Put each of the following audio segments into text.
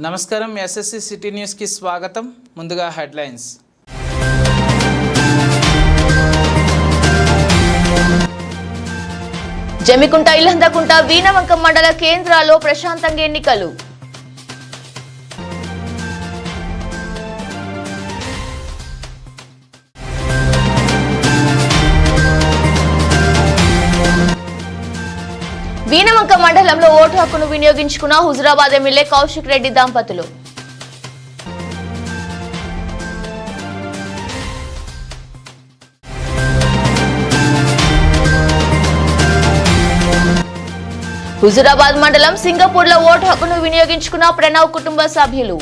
నమస్కారం SSC city news కి స్వాగతం. ముందుగా హెడ్లైన్స్. జమికుంట ఇల్లందకుంట వీణవంక మండల కేంద్రాల్లో ప్రశాంతంగా ఎన్నికలు. వీణవంక మండలంలో ఓటు హక్కును వినియోగించుకున్న హుజురాబాద్ ఎమ్మెల్యే కౌశిక్ రెడ్డి దంపతులు. హుజురాబాద్ మండలం సింగపూర్లో ఓటు హక్కును వినియోగించుకున్న ప్రణవ్ కుటుంబ సభ్యులు.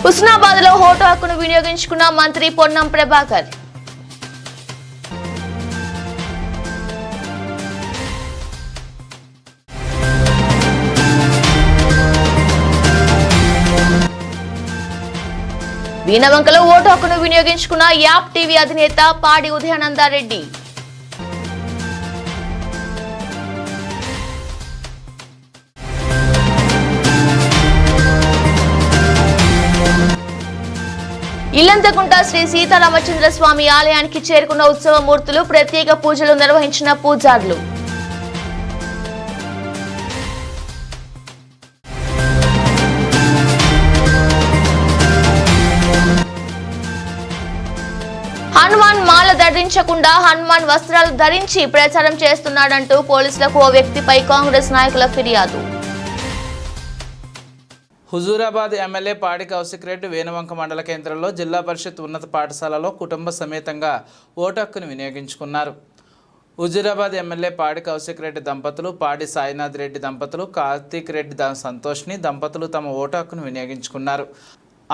హుస్నాబాద్ లో ఓటు హక్కును వినియోగించుకున్న మంత్రి పొన్నం ప్రభాకర్. వీణవంకలో ఓటు హక్కును వినియోగించుకున్న యాప్ టీవీ అధినేత పాడి ఉదయానందారెడ్డి. ఇల్లంతకుంట శ్రీ సీతారామచంద్ర స్వామి ఆలయానికి చేరుకున్న ఉత్సవమూర్తులు, ప్రత్యేక పూజలు నిర్వహించిన పూజారులు. హనుమాన్ మాల ధరించకుండా హనుమాన్ వస్త్రాలు ధరించి ప్రచారం చేస్తున్నాడంటూ పోలీసులకు ఓ వ్యక్తిపై కాంగ్రెస్ నాయకుల ఫిర్యాదు. హుజూరాబాద్ ఎమ్మెల్యే పాడి కౌశిక్ రెడ్డి వీణవంక మండల కేంద్రంలో జిల్లా పరిషత్ ఉన్నత పాఠశాలలో కుటుంబ సమేతంగా ఓటు హక్కును వినియోగించుకున్నారు. హుజూరాబాద్ ఎమ్మెల్యే పాడి కౌశిక్ రెడ్డి దంపతులు, పాడి సాయినాథ్ రెడ్డి దంపతులు, కార్తీక్ రెడ్డి సంతోష్ని దంపతులు తమ ఓటు హక్కును వినియోగించుకున్నారు.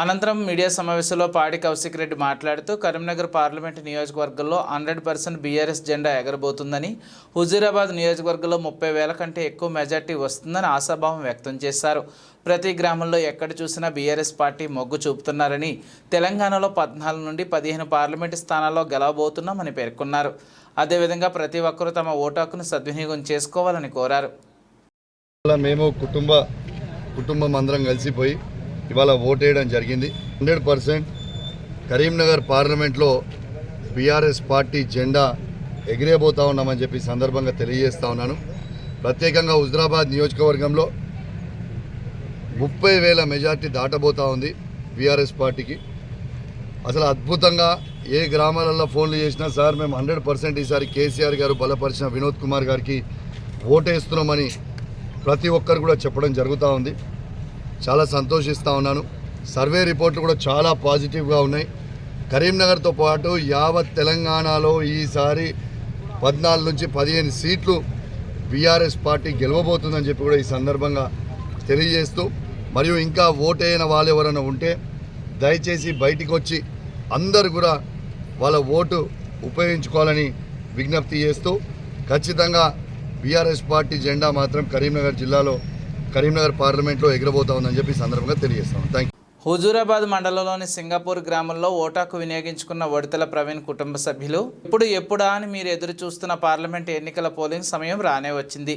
అనంతరం మీడియా సమావేశంలో పాడి కౌశిక్ రెడ్డి మాట్లాడుతూ కరీంనగర్ పార్లమెంటు నియోజకవర్గంలో 100% బీఆర్ఎస్ జెండా ఎగరబోతుందని, హుజూరాబాద్ నియోజకవర్గంలో 30,000 కంటే ఎక్కువ మెజార్టీ వస్తుందని ఆశాభావం వ్యక్తం చేశారు. ప్రతి గ్రామంలో ఎక్కడ చూసినా బీఆర్ఎస్ పార్టీ మొగ్గు చూపుతున్నారని, తెలంగాణలో 14 నుండి 15 పార్లమెంటు స్థానాల్లో గెలవబోతున్నామని పేర్కొన్నారు. అదేవిధంగా ప్రతి ఒక్కరూ తమ ఓటు హక్కును సద్వినియోగం చేసుకోవాలని కోరారు. మేము కుటుంబం అందరం కలిసిపోయి ఇవాళ ఓటేయడం జరిగింది. 100% కరీంనగర్ పార్లమెంట్లో బీఆర్ఎస్ పార్టీ జెండా ఎగిరేబోతా ఉన్నామని చెప్పి సందర్భంగా తెలియజేస్తా ఉన్నాను. ప్రత్యేకంగా హుజూరాబాద్ నియోజకవర్గంలో 30,000 మెజార్టీ దాటబోతా ఉంది బీఆర్ఎస్ పార్టీకి. అసలు అద్భుతంగా ఏ గ్రామాలలో ఫోన్లు చేసినా సార్ మేము 100% ఈసారి కేసీఆర్ గారు బలపరిచిన వినోద్ కుమార్ గారికి ఓటేస్తున్నామని ప్రతి ఒక్కరు కూడా చెప్పడం జరుగుతూ ఉంది. చాలా సంతోషిస్తూ ఉన్నాను. సర్వే రిపోర్ట్లు కూడా చాలా పాజిటివ్గా ఉన్నాయి. కరీంనగర్తో పాటు యావత్ తెలంగాణలో ఈసారి 14 నుంచి 15 సీట్లు బీఆర్ఎస్ పార్టీ గెలవబోతుందని చెప్పి కూడా ఈ సందర్భంగా తెలియజేస్తూ, మరియు ఇంకా ఓటైన వాళ్ళు ఎవరైనా ఉంటే దయచేసి బయటికి వచ్చి అందరూ కూడా వాళ్ళ ఓటు ఉపయోగించుకోవాలని విజ్ఞప్తి చేస్తూ, ఖచ్చితంగా బీఆర్ఎస్ పార్టీ జెండా మాత్రం కరీంనగర్ పార్లమెంట్లో ఎగరబోతా ఉందని చెప్పి సందర్భంగా తెలియజేస్తాను. Thank you. హుజూరాబాద్ మండలంలోని సింగపూర్ గ్రామంలో ఓటు హక్కు వినియోగించుకున్న వడితల ప్రవీణ్ కుటుంబ సభ్యులు. ఎప్పుడా అని మీరు ఎదురు చూస్తున్న పార్లమెంట్ ఎన్నికల పోలింగ్ సమయం రానే వచ్చింది.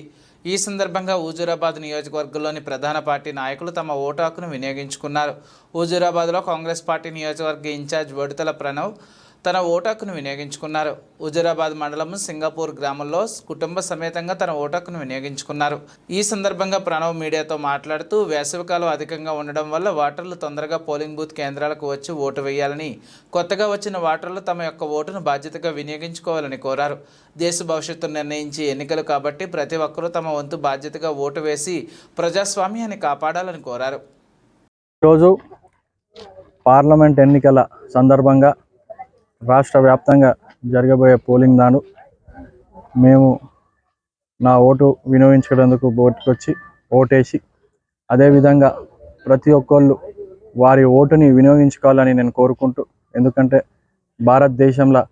ఈ సందర్భంగా హుజూరాబాద్ నియోజకవర్గంలోని ప్రధాన పార్టీ నాయకులు తమ ఓటు హక్కును వినియోగించుకున్నారు. హుజూరాబాద్లో కాంగ్రెస్ పార్టీ నియోజకవర్గ ఇన్ఛార్జ్ వడితల ప్రణవ్ తన ఓటు హక్కును వినియోగించుకున్నారు. హుజూరాబాద్ మండలం సింగపూర్ గ్రామంలో కుటుంబ సమేతంగా తన ఓటు హక్కును వినియోగించుకున్నారు. ఈ సందర్భంగా ప్రణవ్ మీడియాతో మాట్లాడుతూ, వేసవికాలం అధికంగా ఉండడం వల్ల ఓటర్లు తొందరగా పోలింగ్ బూత్ కేంద్రాలకు వచ్చి ఓటు వేయాలని, కొత్తగా వచ్చిన ఓటర్లు తమ యొక్క ఓటును బాధ్యతగా వినియోగించుకోవాలని కోరారు. దేశ భవిష్యత్తు నిర్ణయించి ఎన్నికలు కాబట్టి ప్రతి ఒక్కరూ తమ వంతు బాధ్యతగా ఓటు వేసి ప్రజాస్వామ్యాన్ని కాపాడాలని కోరారు. ఈరోజు పార్లమెంట్ ఎన్నికల సందర్భంగా రాష్ట్ర వ్యాప్తంగా జరగబోయే పోలింగ్ నాడు మేము నా ఓటు వినియోగించుకునేందుకు బోటుకొచ్చి ఓటేసి, అదేవిధంగా ప్రతి ఒక్కళ్ళు వారి ఓటుని వినియోగించుకోవాలని నేను కోరుకుంటూ, ఎందుకంటే భారతదేశంలో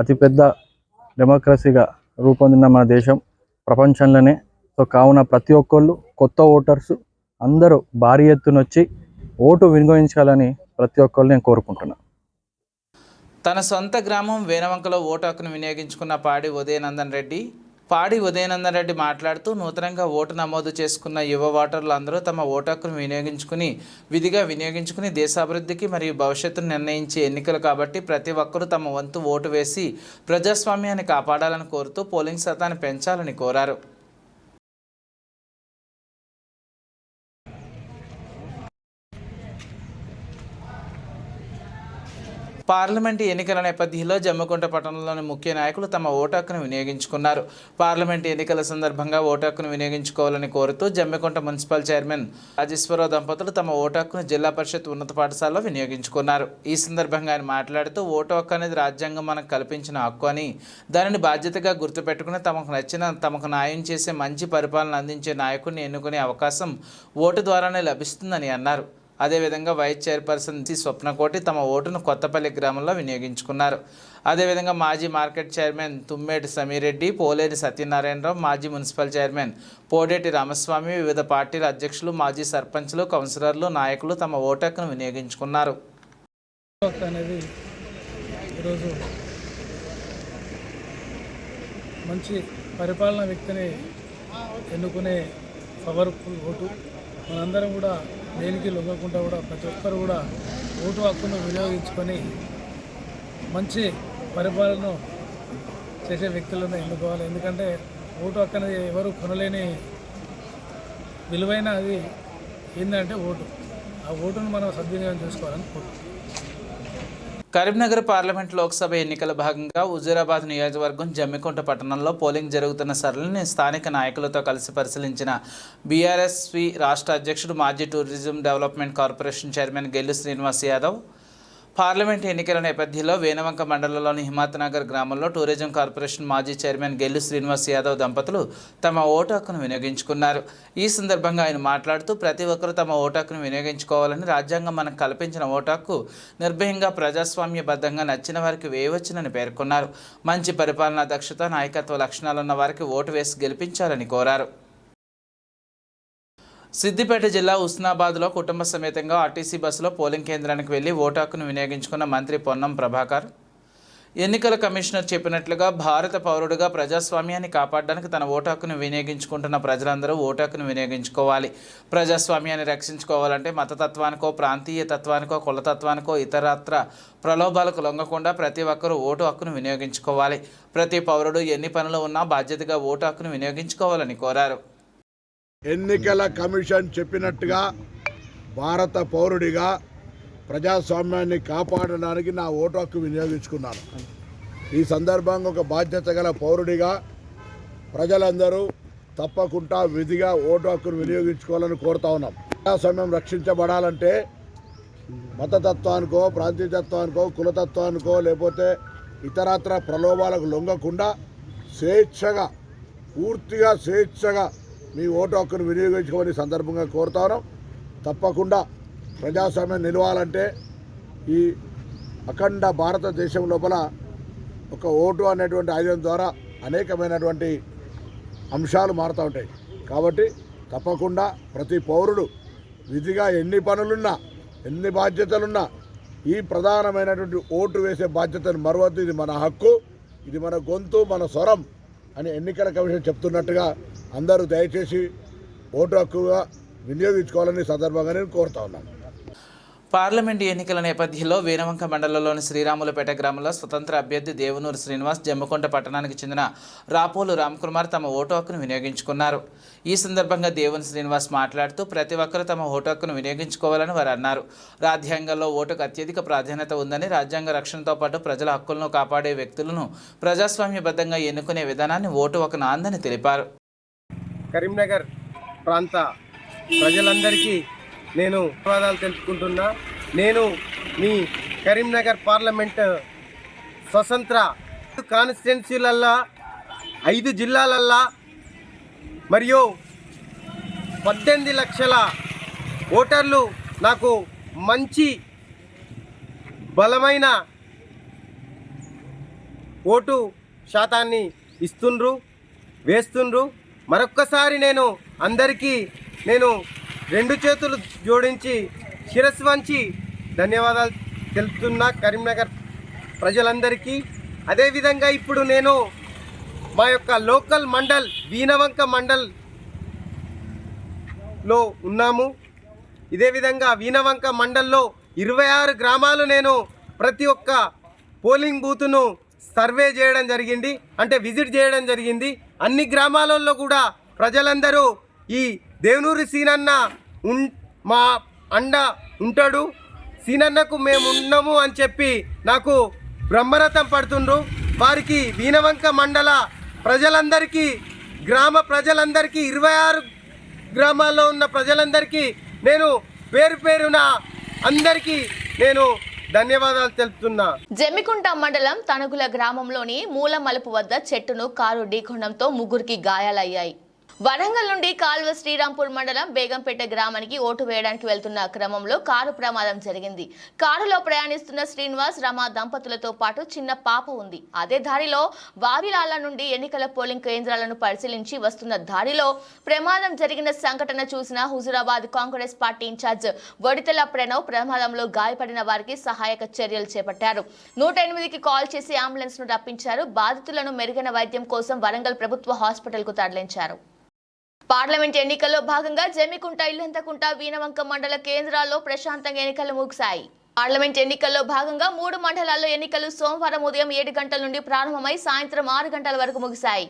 అతిపెద్ద డెమోక్రసీగా రూపొందిన మన దేశం ప్రపంచంలోనే. సో కావున ప్రతి ఒక్కళ్ళు కొత్త ఓటర్స్ అందరూ భారీ ఎత్తున వచ్చి ఓటు వినియోగించాలని ప్రతి ఒక్కళ్ళు నేను కోరుకుంటున్నాను. తన సొంత గ్రామం వేనవంకలో ఓటు హక్కును వినియోగించుకున్న పాడి ఉదయనందన్ రెడ్డి మాట్లాడుతూ నూతనంగా ఓటు నమోదు చేసుకున్న యువ ఓటర్లు అందరూ తమ ఓటు హక్కును విధిగా వినియోగించుకుని దేశాభివృద్ధికి మరియు భవిష్యత్తును నిర్ణయించే ఎన్నికలు కాబట్టి ప్రతి ఒక్కరూ తమ వంతు ఓటు వేసి ప్రజాస్వామ్యాన్ని కాపాడాలని కోరుతూ పోలింగ్ శాతాన్ని పెంచాలని కోరారు. పార్లమెంటు ఎన్నికల నేపథ్యంలో జమ్మికుంట పట్టణంలోని ముఖ్య నాయకులు తమ ఓటు హక్కును వినియోగించుకున్నారు. పార్లమెంటు ఎన్నికల సందర్భంగా ఓటు హక్కును వినియోగించుకోవాలని కోరుతూ జమ్మికుంట మున్సిపల్ చైర్మన్ రాజేశ్వరరావు దంపతులు తమ ఓటు హక్కును జిల్లా పరిషత్ ఉన్నత పాఠశాలలో వినియోగించుకున్నారు. ఈ సందర్భంగా ఆయన మాట్లాడుతూ ఓటు హక్కు అనేది రాజ్యాంగం మనకు కల్పించిన హక్కు అని, దానిని బాధ్యతగా గుర్తుపెట్టుకుని తమకు న్యాయం చేసే మంచి పరిపాలన అందించే నాయకుడిని ఎన్నుకునే అవకాశం ఓటు ద్వారానే లభిస్తుందని అన్నారు. అదేవిధంగా వైస్ చైర్పర్సన్ స్వప్నకోటి తమ ఓటును కొత్తపల్లి గ్రామంలో వినియోగించుకున్నారు. అదేవిధంగా మాజీ మార్కెట్ చైర్మన్ తుమ్మేటి సమీరెడ్డి, పోలేని సత్యనారాయణరావు, మాజీ మున్సిపల్ చైర్మన్ పోడేటి రామస్వామి, వివిధ పార్టీల అధ్యక్షులు, మాజీ సర్పంచ్లు, కౌన్సిలర్లు, నాయకులు తమ ఓటు హక్కును వినియోగించుకున్నారు. అనేది ఈరోజు మంచి పరిపాలనా వ్యక్తిని ఎన్నుకునే పవర్ఫుల్ ఓటు. మనందరం కూడా దేనికి లొంగకుండా కూడా ప్రతి ఒక్కరు కూడా ఓటు హక్కును వినియోగించుకొని మంచి పరిపాలన చేసే వ్యక్తులను ఎన్నుకోవాలి. ఎందుకంటే ఓటు హక్కు అనేది ఎవరు కొనలేని విలువైన అది ఏంటంటే ఓటు. ఆ ఓటును మనం సద్వినియోగం చేసుకోవాలని కోరుకుంటున్నాం. కరీంనగర్ పార్లమెంట్ లోక్సభ ఎన్నికల భాగంగా హుజూరాబాద్ నియోజకవర్గం జమ్మికుంట పట్టణంలో పోలింగ్ జరుగుతున్న సరళిని స్థానిక నాయకులతో కలిసి పరిశీలించిన బీఆర్ఎస్పీ రాష్ట్ర అధ్యక్షుడు, మాజీ tourism development corporation chairman Gellu Srinivas Yadav parliament ఎన్నికల నేపథ్యంలో వేనవంక మండలంలోని హిమాయత్నగర్ గ్రామంలో టూరిజం కార్పొరేషన్ మాజీ చైర్మన్ గెల్లు శ్రీనివాస్ యాదవ్ దంపతులు తమ ఓటు హక్కును వినియోగించుకున్నారు. ఈ సందర్భంగా ఆయన మాట్లాడుతూ ప్రతి ఒక్కరూ తమ ఓటు హక్కును వినియోగించుకోవాలని, రాజ్యాంగం మనకు కల్పించిన ఓటు హక్కు నిర్భయంగా ప్రజాస్వామ్యబద్ధంగా నచ్చిన వారికి వేయవచ్చునని పేర్కొన్నారు. మంచి పరిపాలనా దక్షత, నాయకత్వ లక్షణాలున్న వారికి ఓటు వేసి గెలిపించాలని కోరారు. సిద్దిపేట జిల్లా హుస్నాబాద్లో కుటుంబ సమేతంగా ఆర్టీసీ బస్సులో పోలింగ్ కేంద్రానికి వెళ్లి ఓటు హక్కును వినియోగించుకున్న మంత్రి పొన్నం ప్రభాకర్ ఎన్నికల కమిషనర్ చెప్పినట్లుగా భారత పౌరుడిగా ప్రజాస్వామ్యాన్ని కాపాడడానికి తన ఓటు హక్కును వినియోగించుకుంటున్న ప్రజలందరూ ఓటు హక్కును వినియోగించుకోవాలి. ప్రజాస్వామ్యాన్ని రక్షించుకోవాలంటే మతతత్వానికో, ప్రాంతీయ తత్వానికో, కులతత్వానికో, ఇతరత్ర ప్రలోభాలకు లొంగకుండా ప్రతి ఒక్కరూ ఓటు హక్కును వినియోగించుకోవాలి. ప్రతి పౌరుడు ఎన్ని పనులు ఉన్నా బాధ్యతగా ఓటు హక్కును వినియోగించుకోవాలని కోరారు. ఎన్నికల కమిషన్ చెప్పినట్టుగా భారత పౌరుడిగా ప్రజాస్వామ్యాన్ని కాపాడడానికి నా ఓటు హక్కు వినియోగించుకున్నాను. ఈ సందర్భంగా ఒక బాధ్యత గల పౌరుడిగా ప్రజలందరూ తప్పకుండా విధిగా ఓటు హక్కును వినియోగించుకోవాలని కోరుతా ఉన్నాం. ప్రజాస్వామ్యం రక్షించబడాలంటే మతతత్వానికో, ప్రాంతీయతత్వానికో, కులతత్వానికో లేకపోతే ఇతరత్ర ప్రలోభాలకు లొంగకుండా స్వేచ్ఛగా, పూర్తిగా స్వేచ్ఛగా మీ ఓటు హక్కును వినియోగించుకోని సందర్భంగా కోరుతాను. తప్పకుండా ప్రజాస్వామ్యం నిలవాలంటే ఈ అఖండ భారతదేశం లోపల ఒక ఓటు అనేటువంటి ఆయుధం ద్వారా అనేకమైనటువంటి అంశాలు మారుతూ ఉంటాయి. కాబట్టి తప్పకుండా ప్రతి పౌరుడు విధిగా ఎన్ని పనులున్నా, ఎన్ని బాధ్యతలున్నా ఈ ప్రధానమైనటువంటి ఓటు వేసే బాధ్యతను మరవద్దు. ఇది మన హక్కు, ఇది మన గొంతు, మన స్వరం అని ఎన్నికల కమిషన్ చెప్తున్నట్టుగా అందరూ దయచేసి ఓటు హక్కుగా వినియోగించుకోవాలని సందర్భంగా నేను కోరుతా ఉన్నాను. పార్లమెంటు ఎన్నికల నేపథ్యంలో వేనవంక మండలంలోని శ్రీరాములపేట గ్రామంలో స్వతంత్ర అభ్యర్థి దేవనూరు శ్రీనివాస్, జమ్మికుంట పట్టణానికి చెందిన రాపోలు రామ్కుమార్ తమ ఓటు హక్కును వినియోగించుకున్నారు. ఈ సందర్భంగా దేవన్ శ్రీనివాస్ మాట్లాడుతూ ప్రతి ఒక్కరూ తమ ఓటు హక్కును వినియోగించుకోవాలని వారు అన్నారు. రాజ్యాంగంలో ఓటుకు అత్యధిక ప్రాధాన్యత ఉందని, రాజ్యాంగ రక్షణతో పాటు ప్రజల హక్కులను కాపాడే వ్యక్తులను ప్రజాస్వామ్యబద్ధంగా ఎన్నుకునే విధానాన్ని ఓటు ఒక నాందని తెలిపారు. కరీంనగర్ ప్రాంత ప్రజలందరికీ నేను ధన్యవాదాలు తెలుపుకుంటున్నా. నేను మీ కరీంనగర్ పార్లమెంట్ స్వతంత్ర కాన్స్టిట్యున్సీలల్లా 5 జిల్లాలల్లా మరియు 18 లక్షల ఓటర్లు నాకు మంచి బలమైన ఓటు శాతాన్ని వేస్తుండ్రు. మరొక్కసారి నేను అందరికీ 2 చేతులు జోడించి శిరస్సు వంచి ధన్యవాదాలు తెలుపుతున్నా. కరీంనగర్ ప్రజలందరికీ, అదేవిధంగా ఇప్పుడు నేను మా యొక్క లోకల్ మండల్ వీణవంక మండల్లో ఉన్నాము. ఇదే విధంగా వీణవంక మండల్లో 26 గ్రామాలు నేను ప్రతి ఒక్క పోలింగ్ బూత్ను సర్వే చేయడం జరిగింది, అంటే విజిట్ చేయడం జరిగింది. అన్ని గ్రామాలలో కూడా ప్రజలందరూ ఈ దేవనూరి సీనన్న మా అండ ఉంటాడు, సీనన్నకు మేము ఉన్నాము అని చెప్పి నాకు బ్రహ్మరథం పడుతుండ్రు. వారికి వీణవంక మండల ప్రజలందరికీ, గ్రామ ప్రజలందరికీ, 26 గ్రామాల్లో ఉన్న ప్రజలందరికీ నేను పేరు పేరున అందరికీ నేను ధన్యవాదాలు తెలుపుతున్నా. జమ్మికుంట మండలం తణుగుల గ్రామంలోని మూల మలుపు వద్ద చెట్టును కారు ఢీకొనడంతో 3కి గాయాలయ్యాయి. వరంగల్ నుండి కాల్వ శ్రీరాంపూర్ మండలం బేగంపేట గ్రామానికి ఓటు వేయడానికి వెళ్తున్న క్రమంలో కారు ప్రమాదం జరిగింది. కారులో ప్రయాణిస్తున్న శ్రీనివాస్, రమ దంపతులతో పాటు చిన్న పాప ఉంది. అదే దారిలో వావిలాల నుండి ఎన్నికల పోలింగ్ కేంద్రాలను పరిశీలించి వస్తున్న దారిలో ప్రమాదం జరిగిన సంఘటన చూసిన హుజురాబాద్ కాంగ్రెస్ పార్టీ ఇన్ఛార్జ్ వడితెల ప్రణవ్ ప్రమాదంలో గాయపడిన వారికి సహాయక చర్యలు చేపట్టారు. 108కి కాల్ చేసి అంబులెన్స్ ను రప్పించారు. బాధితులను మెరుగైన వైద్యం కోసం వరంగల్ ప్రభుత్వ హాస్పిటల్ కు తరలించారు. పార్లమెంట్ ఎన్నికల్లో భాగంగా జమ్మికుంట, ఇల్లంతకుంట, వీణవంక మండల కేంద్రాల్లో ప్రశాంతంగా ఎన్నికలు ముగిశాయి. పార్లమెంట్ ఎన్నికల్లో భాగంగా 3 మండలాల్లో ఎన్నికలు సోమవారం ఉదయం 7 గంటల నుండి ప్రారంభమై సాయంత్రం 6 గంటల వరకు ముగిశాయి.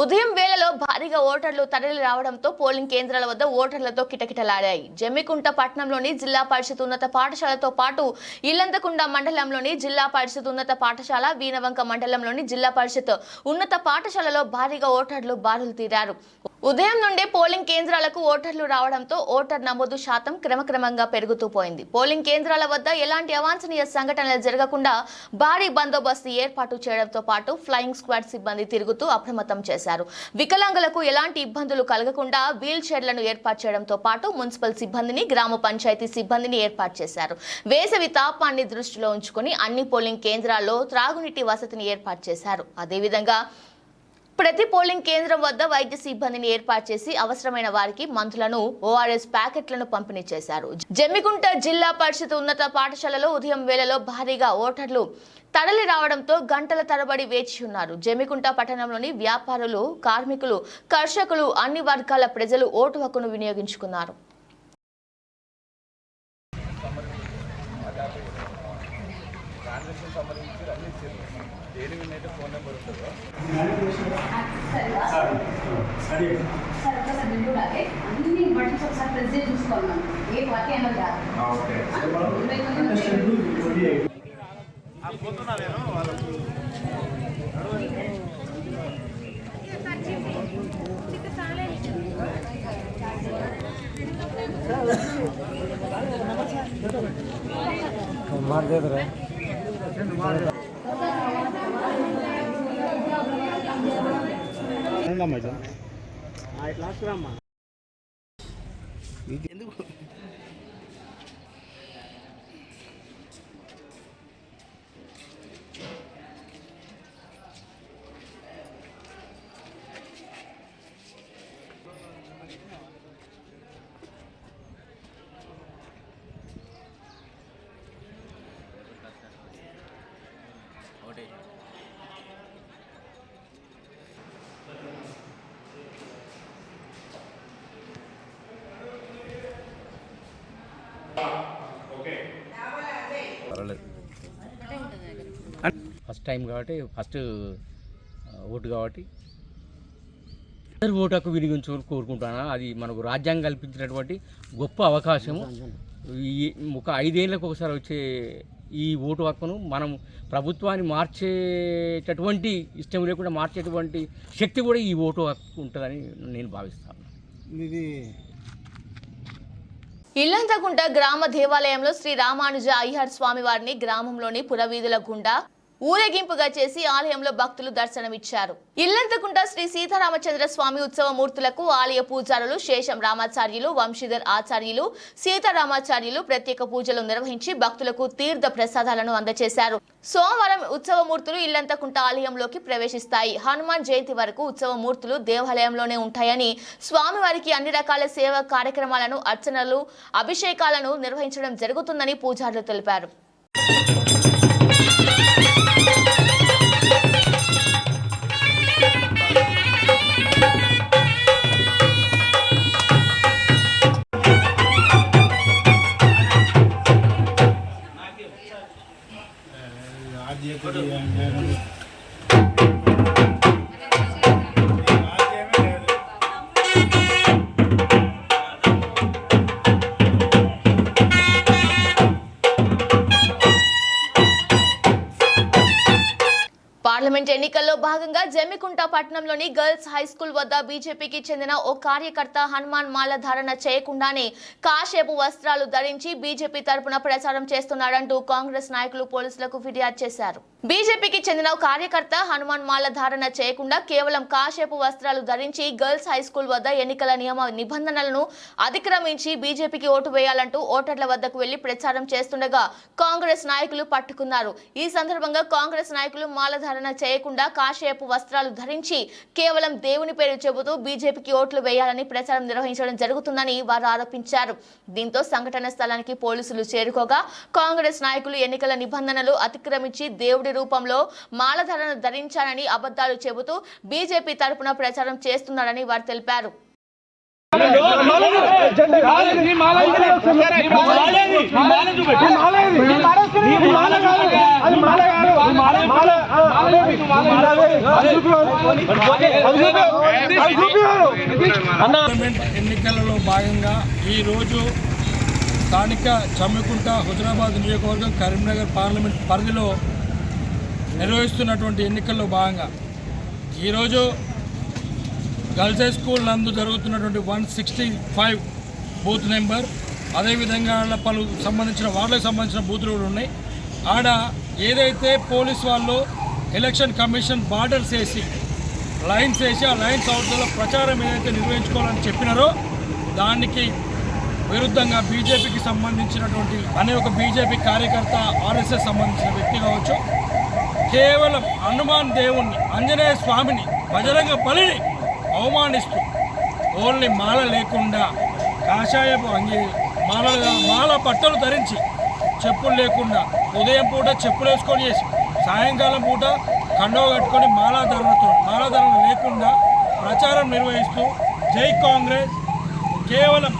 ఉదయం వేళలో భారీగా ఓటర్లు తరలి రావడంతో పోలింగ్ కేంద్రాల వద్ద ఓటర్లతో కిటకిటలాడాయి. జమ్మికుంట పట్టణంలోని జిల్లా పరిషత్ ఉన్నత పాఠశాలతో పాటు ఇల్లంతకుంట మండలంలోని జిల్లా పరిషత్ ఉన్నత పాఠశాల, వీణవంక మండలంలోని జిల్లా పరిషత్ ఉన్నత పాఠశాలలో భారీగా ఓటర్లు బారులు తీరారు. ఉదయం నుండే పోలింగ్ కేంద్రాలకు ఓటర్లు రావడంతో ఓటర్ నమోదు శాతం క్రమక్రమంగా పెరుగుతూ పోయింది. పోలింగ్ కేంద్రాల వద్ద ఎలాంటి అవాంఛనీయ సంఘటనలు జరగకుండా భారీ బందోబస్తు ఏర్పాటు చేయడంతో పాటు ఫ్లయింగ్ స్క్వాడ్ సిబ్బంది తిరుగుతూ అప్రమత్తం చేశారు. వికలాంగులకు ఎలాంటి ఇబ్బందులు కలగకుండా వీల్ చైర్లను ఏర్పాటు చేయడంతో పాటు మున్సిపల్ సిబ్బందిని, గ్రామ పంచాయతీ సిబ్బందిని ఏర్పాటు చేశారు. వేసవి తాపాన్ని దృష్టిలో ఉంచుకొని అన్ని పోలింగ్ కేంద్రాల్లో త్రాగునీటి వసతిని ఏర్పాటు చేశారు. అదేవిధంగా ప్రతి పోలింగ్ కేంద్రం వద్ద వైద్య సిబ్బందిని ఏర్పాటు చేసి అవసరమైన వారికి మందులను, ఓఆర్ఎస్ ప్యాకెట్లను పంపిణీ చేశారు. జమ్మికుంట జిల్లా పరిషత్ ఉన్నత పాఠశాలలో ఉదయం వేళలో భారీగా ఓటర్లు తరలి రావడంతో గంటల తరబడి వేచి ఉన్నారు. జమ్మికుంట పట్టణంలోని వ్యాపారులు, కార్మికులు, కర్షకులు, అన్ని వర్గాల ప్రజలు ఓటు హక్కును వినియోగించుకున్నారు. ఫస్ట్ టైం కాబట్టి, ఫస్ట్ ఓటు కాబట్టి అందరు ఓటు హక్కు వినియోగించుకొని కోరుకుంటున్నాను. అది మనకు రాజ్యాంగం కల్పించినటువంటి గొప్ప అవకాశము. ఒక 5 ఏళ్ళకు ఒకసారి వచ్చే ఈ ఓటు హక్కును మనం ప్రభుత్వాన్ని మార్చేటటువంటి, ఇష్టం లేకుండా మార్చేటువంటి శక్తి కూడా ఈ ఓటు హక్కు ఉంటుందని నేను భావిస్తాను. ఇది ఇల్లంతకుంట గ్రామ దేవాలయంలో శ్రీ రామానుజ అయ్యర్ స్వామి వారిని గ్రామంలోని పురవీధుల గుండా ఊరేగింపుగా చేసి ఆలయంలో భక్తులు దర్శనమిచ్చారు. ఇల్లంతకుంట శ్రీ సీతారామచంద్ర స్వామి ఉత్సవ మూర్తులకు ఆలయ పూజారులు శేషం రామాచార్యులు, వంశీధర్ ఆచార్యులు, సీతారామాచార్యులు ప్రత్యేక పూజలు నిర్వహించి భక్తులకు తీర్థ ప్రసాదాలను అందజేశారు. సోమవారం ఉత్సవ మూర్తులు ఇల్లంతకుంట ఆలయంలోకి ప్రవేశిస్తాయి. హనుమాన్ జయంతి వరకు ఉత్సవ మూర్తులు దేవాలయంలోనే ఉంటాయని, స్వామివారికి అన్ని రకాల సేవా కార్యక్రమాలను, అర్చనలు, అభిషేకాలను నిర్వహించడం జరుగుతుందని పూజారులు తెలిపారు. ఎన్నికల్లో భాగంగా జమ్మికుంట పట్టణంలోని గర్ల్స్ హై స్కూల్ వద్ద బీజేపీకి చెందిన ఓ కార్యకర్త హనుమాన్ మాల ధారణ చేయకుండానే కాషాయపు వస్త్రాలు ధరించి బీజేపీ తరపున ప్రచారం చేస్తున్నాడంటూ కాంగ్రెస్ నాయకులు పోలీసులకు ఫిర్యాదు చేశారు. బీజేపీకి చెందిన ఓ కార్యకర్త హనుమాన్ మాల ధారణ చేయకుండా కేవలం కాషాయపు వస్త్రాలు ధరించి గర్ల్స్ హై స్కూల్ వద్ద ఎన్నికల నియమ నిబంధనలను అతిక్రమించి బీజేపీకి ఓటు వేయాలంటూ ఓటర్ల వద్దకు వెళ్లి ప్రచారం చేస్తుండగా కాంగ్రెస్ నాయకులు పట్టుకున్నారు. ఈ సందర్భంగా కాంగ్రెస్ నాయకులు మాలధారణ చేయకుండా కాషాయపు వస్త్రాలు ధరించి కేవలం దేవుని పేరు చెబుతూ బీజేపీకి ఓట్లు వేయాలని ప్రచారం నిర్వహించడం జరుగుతుందని వారు ఆరోపించారు. దీంతో సంఘటన స్థలానికి పోలీసులు చేరుకోగా కాంగ్రెస్ నాయకులు ఎన్నికల నిబంధనలు అతిక్రమించి దేవుడి రూపంలో మాలధారణ ధరించాలని అబద్ధాలు చెబుతూ బీజేపీ తరపున ప్రచారం చేస్తున్నారని వారు తెలిపారు. ఎన్నికలలో భాగంగా ఈరోజు స్థానిక జమ్మికుంట హుజరాబాద్ నియోజకవర్గం కరీంనగర్ పార్లమెంట్ పరిధిలో నిర్వహిస్తున్నటువంటి ఎన్నికల్లో భాగంగా ఈరోజు గర్ల్స్ హై స్కూల్ నందు జరుగుతున్నటువంటి 165 బూత్ నెంబర్, అదేవిధంగా పలు సంబంధించిన వార్డులకు సంబంధించిన బూతులు కూడా ఉన్నాయి. ఆడ ఏదైతే పోలీస్ వాళ్ళు ఎలక్షన్ కమిషన్ బార్డర్స్ వేసి లైన్స్ వేసి ఆ లైన్స్ అవుట్ల ప్రచారం ఏదైతే నిర్వహించుకోవాలని చెప్పినారో దానికి విరుద్ధంగా బీజేపీకి సంబంధించినటువంటి అనే ఒక బీజేపీ కార్యకర్త, ఆర్ఎస్ఎస్ సంబంధించిన వ్యక్తి కావచ్చు, కేవలం హనుమాన్ దేవుణ్ణి, ఆంజనేయ స్వామిని, బజరంగ బలిని అవమానిస్తూ ఓన్లీ మాల లేకుండా కాషాయపు మాల బట్టలు ధరించి చెప్పులు లేకుండా ఉదయం పూట చెప్పులు వేసుకొని చేసి సాయంకాలం పూట కండవ కట్టుకొని మాలాధరణ లేకుండా ప్రచారం నిర్వహిస్తూ జై కాంగ్రెస్, కేవలం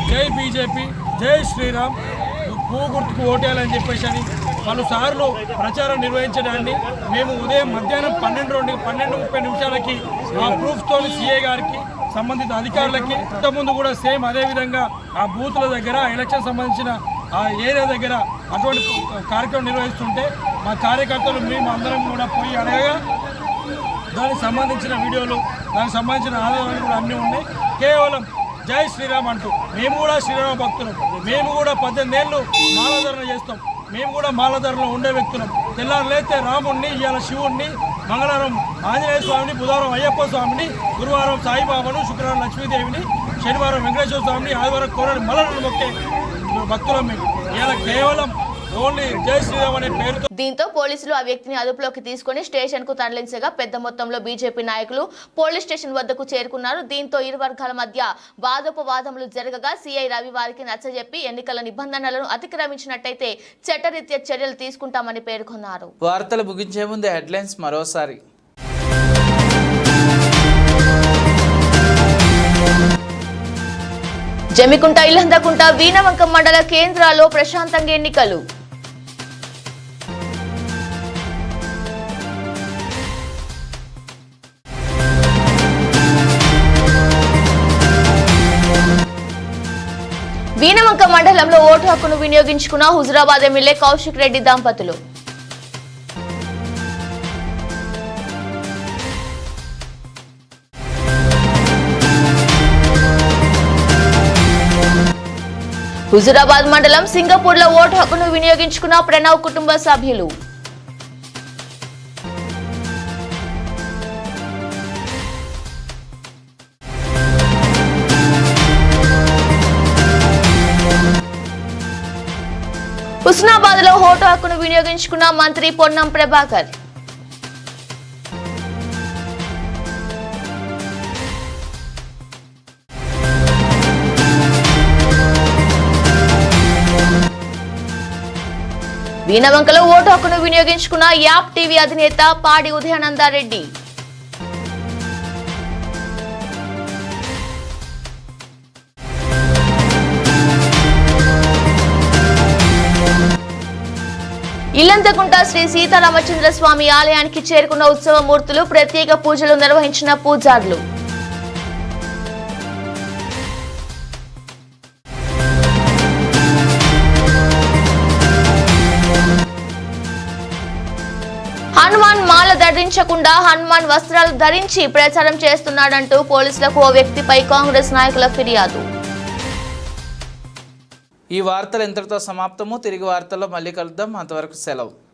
జై బీజేపీ, జై శ్రీరామ్, పూ గుర్తుకు ఓటేయాలని చెప్పేసి అని పలుసార్లు ప్రచారం నిర్వహించడాన్ని మేము ఉదయం మధ్యాహ్నం 12:30 ఆ ప్రూఫ్తో సీఏ గారికి, సంబంధిత అధికారులకి ఇంతకుముందు కూడా సేమ్ అదేవిధంగా ఆ బూతుల దగ్గర ఎలక్షన్ సంబంధించిన ఆ ఏరియా దగ్గర అటువంటి కార్యక్రమం నిర్వహిస్తుంటే మా కార్యకర్తలు మేము అందరం కూడా పోయి అడగగా దానికి సంబంధించిన వీడియోలు, దానికి సంబంధించిన ఆధారాలు కూడా అన్నీ ఉన్నాయి. కేవలం జై శ్రీరామ్ అంటూ మేము కూడా శ్రీరామ భక్తులం, మేము కూడా 18 ఏళ్ళు మాలాధరణ చేస్తాం, మేము కూడా మాలాధరణలో ఉండే వ్యక్తులం. తెల్లారు లేస్తే రాముడిని, ఇవాళ శివుడిని, మంగళవారం ఆంజనేయ స్వామిని, బుధవారం అయ్యప్ప స్వామిని, గురువారం సాయిబాబాను, శుక్రవారం లక్ష్మీదేవిని, శనివారం వెంకటేశ్వర స్వామిని, ఆదివారం కోరని మలలను మొక్కే భక్తులం మేము. ఇలా కేవలం ఓన్లీ జై శ్రీరామ్ అనే పేరుతో. దీంతో పోలీసులు ఆ వ్యక్తిని అదుపులోకి తీసుకుని స్టేషన్ కు తరలించగా పెద్ద మొత్తంలో బీజేపీ నాయకులు పోలీస్ స్టేషన్ వద్దకు చేరుకున్నారు. దీంతో ఇరు వర్గాల మధ్య వాదోపవాదములు జరగగా సీఐ రవి వారికి నచ్చజెప్పి ఎన్నికల నిబంధనలను అతిక్రమించినట్టయితే చట్టరీత్యా చర్యలు తీసుకుంటామని పేర్కొన్నారు. వార్తలు ముగించే ముందు హెడ్లైన్స్ మరోసారి. జమ్మికుంట, ఇల్లందకుంట, వీణవంక మండల కేంద్రాల్లో ప్రశాంతంగా ఎన్నికలు. వీణవంక మండలంలో ఓటు హక్కును వినియోగించుకున్న హుజురాబాద్ ఎమ్మెల్యే కౌశిక్ రెడ్డి దంపతులు. హుజురాబాద్ మండలం సింగపూర్లో ఓటు హక్కును వినియోగించుకున్న ప్రణవ్ కుటుంబ సభ్యులు. హుస్నాబాద్ లో ఓటు హక్కును వినియోగించుకున్న మంత్రి పొన్నం ప్రభాకర్. వీణవంకలో ఓటు హక్కును వినియోగించుకున్న యాప్ టీవీ అధినేత పాడి ఉదయానందారెడ్డి. ఇల్లంతకుంట శ్రీ సీతారామచంద్ర స్వామి ఆలయానికి చేరుకున్న ఉత్సవమూర్తులు, ప్రత్యేక పూజలు నిర్వహించిన పూజారులు. హనుమాన్ మాల ధరించకుండా హనుమాన్ వస్త్రాలు ధరించి ప్రచారం చేస్తున్నాడంటూ పోలీసులకు ఓ వ్యక్తిపై కాంగ్రెస్ నాయకుల ఫిర్యాదు. ఈ వార్తలు ఇంతటితో సమాప్తము. తిరిగి వార్తల్లో మళ్ళీ కలుద్దాం. అంతవరకు సెలవు.